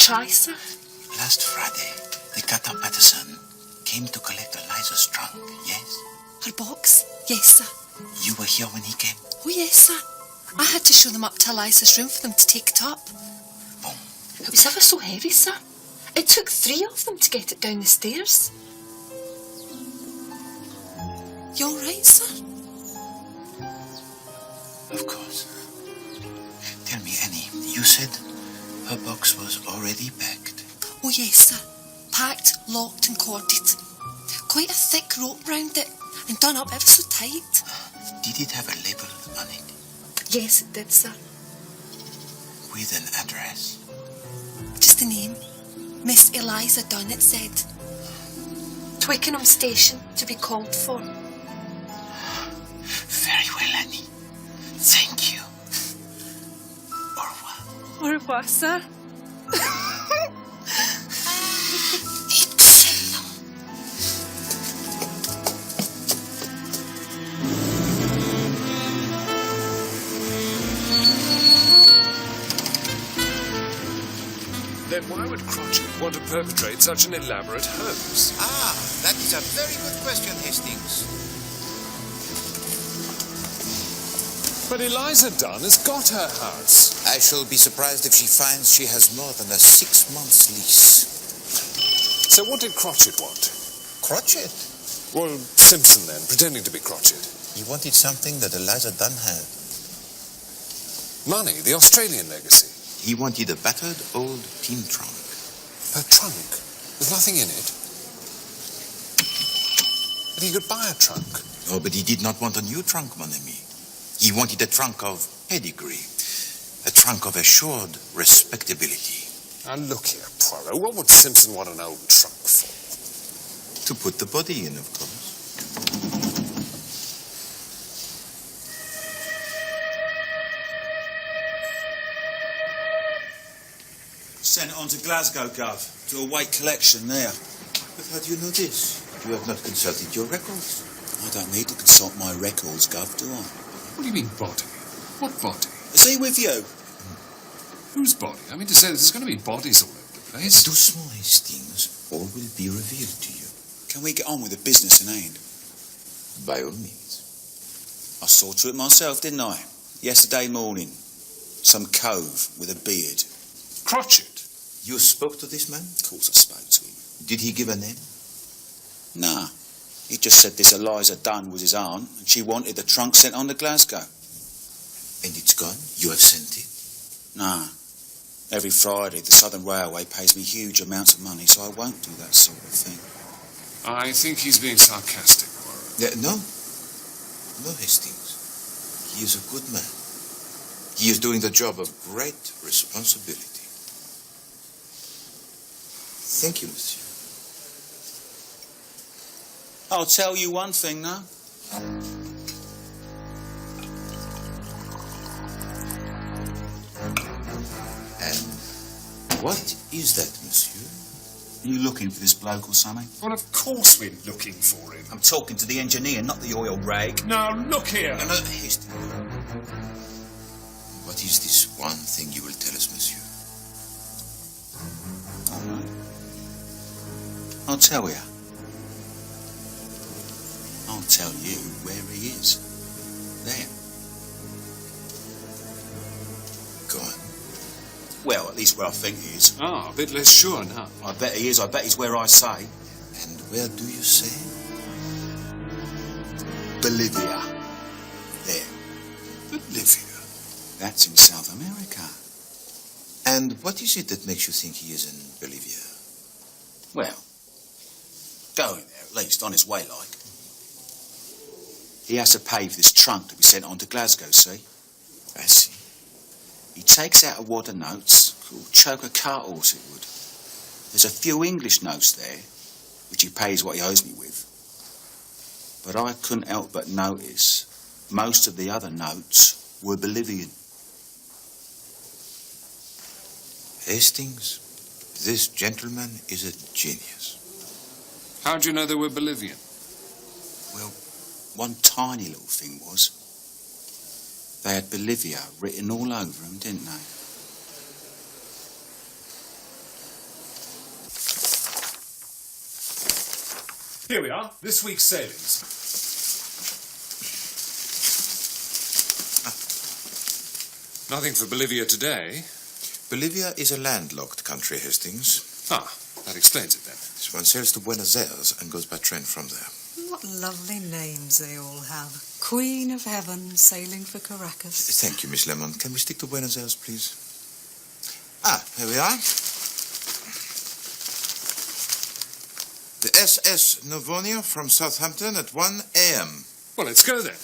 try, sir. Last Friday, the Captain Patterson came to collect Eliza's trunk, yes? Her box? Yes, sir. You were here when he came? Oh, yes, sir. I had to show them up to Eliza's room for them to take it up. Boom. It was ever so heavy, sir. It took 3 of them to get it down the stairs. You all right, sir? Of course. Tell me, Annie, you said her box was already packed. Oh, yes, sir. Packed, locked and corded. Quite a thick rope round it and done up ever so tight. Did it have a label on it? Yes, it did, sir. With an address? Just the name. Miss Eliza Dunn, it said. Twickenham Station, to be called for. Very well, Annie. Thank you. Au revoir. Au revoir, sir. Then why would Crotchet want to perpetrate such an elaborate hoax? Ah, that is a very good question, Hastings. But Eliza Dunn has got her house. I shall be surprised if she finds she has more than a 6 months lease. So what did Crotchet want? Crotchet? Well, Simpson then, pretending to be Crotchet. He wanted something that Eliza Dunn had. Money, the Australian legacy. He wanted a battered old tin trunk. Her trunk, with nothing in it. But he could buy a trunk. Oh, but he did not want a new trunk, mon ami. He wanted a trunk of pedigree. A trunk of assured respectability. Now look here, Poirot, what would Simpson want an old trunk for? To put the body in, of course. Sent it on to Glasgow, Gov, to await collection there. But how do you know this? You have not consulted your records. I don't need to consult my records, Gov, do I? What do you mean, body? What body? Is he with you? Whose body? I mean to say there's going to be bodies all over the place. Doucement, Hastings. All will be revealed to you. Can we get on with the business in hand? By all means. I saw to it myself, didn't I? Yesterday morning. Some cove with a beard. Crotchet? You spoke to this man? Of course I spoke to him. Did he give a name? Nah. He just said this Eliza Dunn was his aunt, and she wanted the trunk sent on to Glasgow. And it's gone? You have sent it? Nah. Every Friday, the Southern Railway pays me huge amounts of money, so I won't do that sort of thing. I think he's being sarcastic, Poirot. No. No, Hastings. He is a good man. He is doing the job of great responsibility. Thank you, monsieur. I'll tell you one thing, now. And what is that, monsieur? Are you looking for this bloke or something? Well, of course we're looking for him. I'm talking to the engineer, not the oil rag. Now, look here. No, Hastings. What is this one thing you will tell us, monsieur? All right. I'll tell you. I'll tell you where he is. There. Go on. Well, at least where I think he is. Ah, a bit less sure now. I bet he is. I bet he's where I say. And where do you say? Bolivia. There. Bolivia. That's in South America. And what is it that makes you think he is in Bolivia? Well, going there, at least, on his way, like. He has to pay for this trunk to be sent on to Glasgow, see? I see. He takes out a wad of notes, will choke a cart horse it would. There's a few English notes there, which he pays what he owes me with. But I couldn't help but notice most of the other notes were Bolivian. Hastings, this gentleman is a genius. How do you know they were Bolivian? Well, one tiny little thing was, they had Bolivia written all over them, didn't they? Here we are, this week's savings. Nothing for Bolivia today. Bolivia is a landlocked country, Hastings. Ah, that explains it then. One sails to Buenos Aires and goes by train from there. What lovely names they all have. Queen of Heaven sailing for Caracas. Thank you, Miss Lemon. Can we stick to Buenos Aires, please? Ah, here we are. The SS Novonia from Southampton at 1 a.m. Well, let's go then.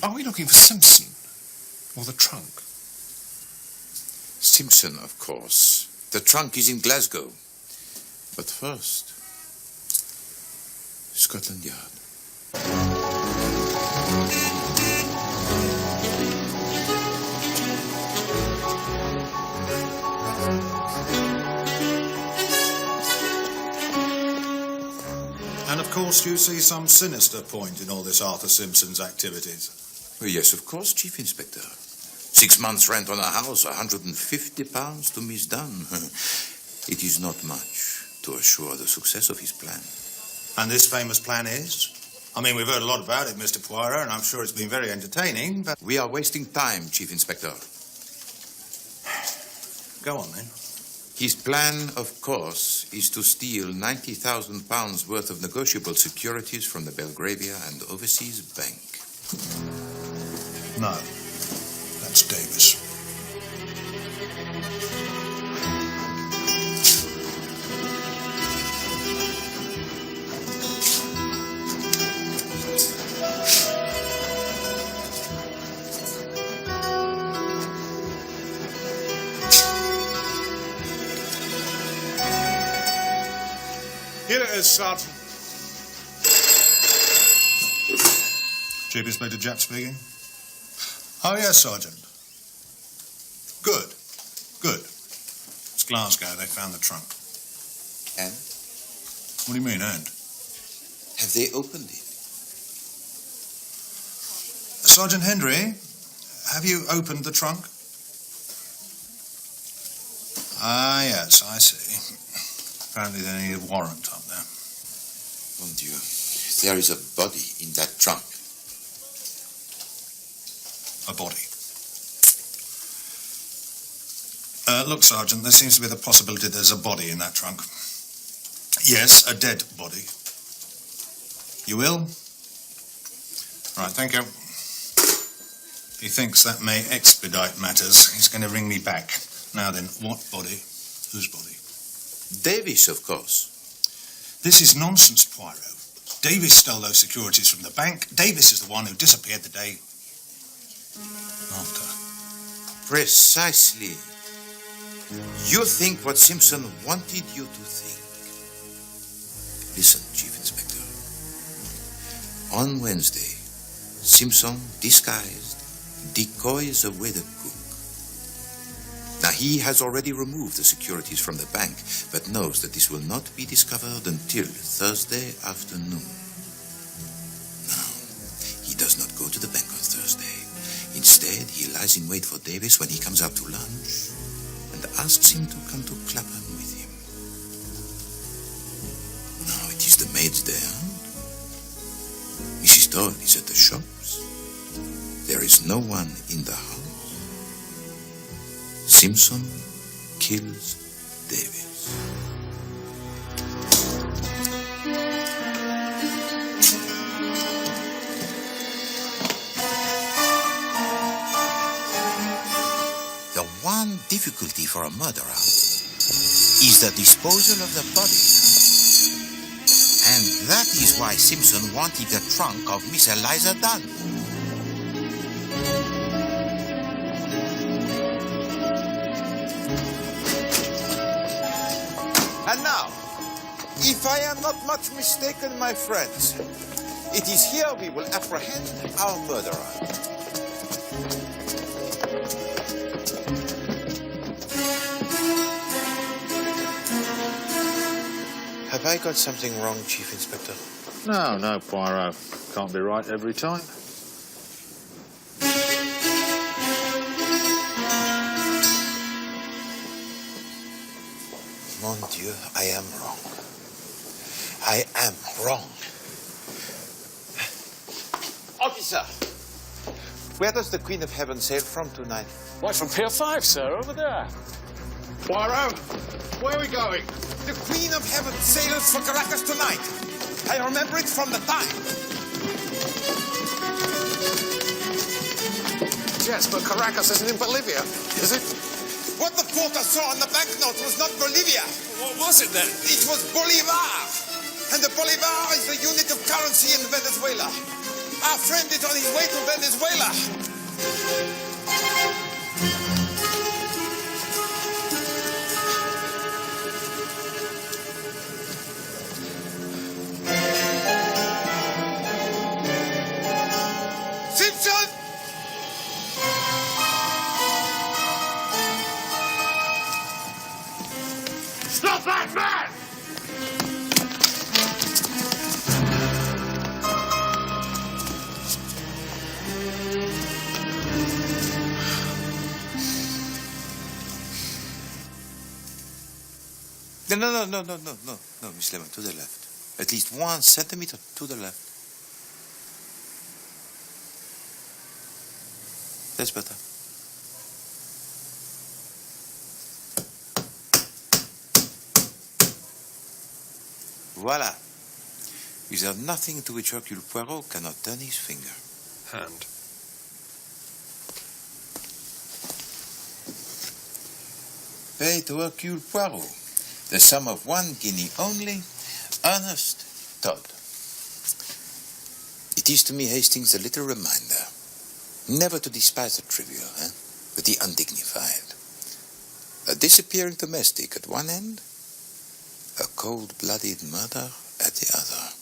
Are we looking for Simpson? Or the trunk? Simpson, of course. The trunk is in Glasgow. But first, Scotland Yard. And of course you see some sinister point in all this Arthur Simpson's activities. Well, yes, of course, Chief Inspector. 6 months' rent on a house, £150 to Miss Dunn. It is not much to assure the success of his plan. And this famous plan is? I mean, we've heard a lot about it, Mr. Poirot, and I'm sure it's been very entertaining, but... We are wasting time, Chief Inspector. Go on, then. His plan, of course, is to steal £90,000 worth of negotiable securities from the Belgravia and Overseas Bank. No. That's Davis. Here it is, Sergeant. Chief Inspector Japp speaking. Oh, yes, Sergeant. Good. Good. It's Glasgow. They found the trunk. And? What do you mean, and? Have they opened it? Sergeant Hendry, have you opened the trunk? Ah, yes, I see. Apparently they need a warrant up there. Mon Dieu, there is a body in that trunk. A body. Look, Sergeant, there seems to be the possibility there's a body in that trunk. Yes, a dead body. You will? Right, thank you. He thinks that may expedite matters. He's going to ring me back. Now then, what body? Whose body? Davis, of course. This is nonsense, Poirot. Davis stole those securities from the bank. Davis is the one who disappeared the day after. Precisely. You think what Simpson wanted you to think. Listen, Chief Inspector. On Wednesday, Simpson, disguised, decoys away the cook. Now, he has already removed the securities from the bank, but knows that this will not be discovered until Thursday afternoon. Now, he does not go to the bank on Thursday. Instead, he lies in wait for Davis when he comes out to lunch and asks him to come to Clapham with him. Now, it is the maid's day out. Mrs. Todd is at the shops. There is no one in the house. Simpson kills Davis. The one difficulty for a murderer is the disposal of the body. And that is why Simpson wanted the trunk of Miss Eliza Dunn. And now, if I am not much mistaken, my friends, it is here we will apprehend our murderer. Have I got something wrong, Chief Inspector? No, Poirot. Can't be right every time. Mon Dieu, I am wrong. I am wrong. Officer, where does the Queen of Heaven sail from tonight? Why, from Pier 5, sir, over there. Poirot, where are we going? The Queen of Heaven sails for Caracas tonight. I remember it from the time. Yes, but Caracas isn't in Bolivia, is it? What the porter saw on the banknote was not Bolivia. What was it then? It was Bolivar. And the Bolivar is the unit of currency in Venezuela. Our friend is on his way to Venezuela. Simpson! Stop that man! No, Miss Lemon, to the left. At least 1 centimeter to the left. That's better. Voila. Is there nothing to which Hercule Poirot cannot turn his finger? Hand. Pay to Hercule Poirot the sum of 1 guinea only, Ernest Todd. It is to me, Hastings, a little reminder never to despise the trivial, but the undignified. A disappearing domestic at one end, a cold-blooded murder at the other.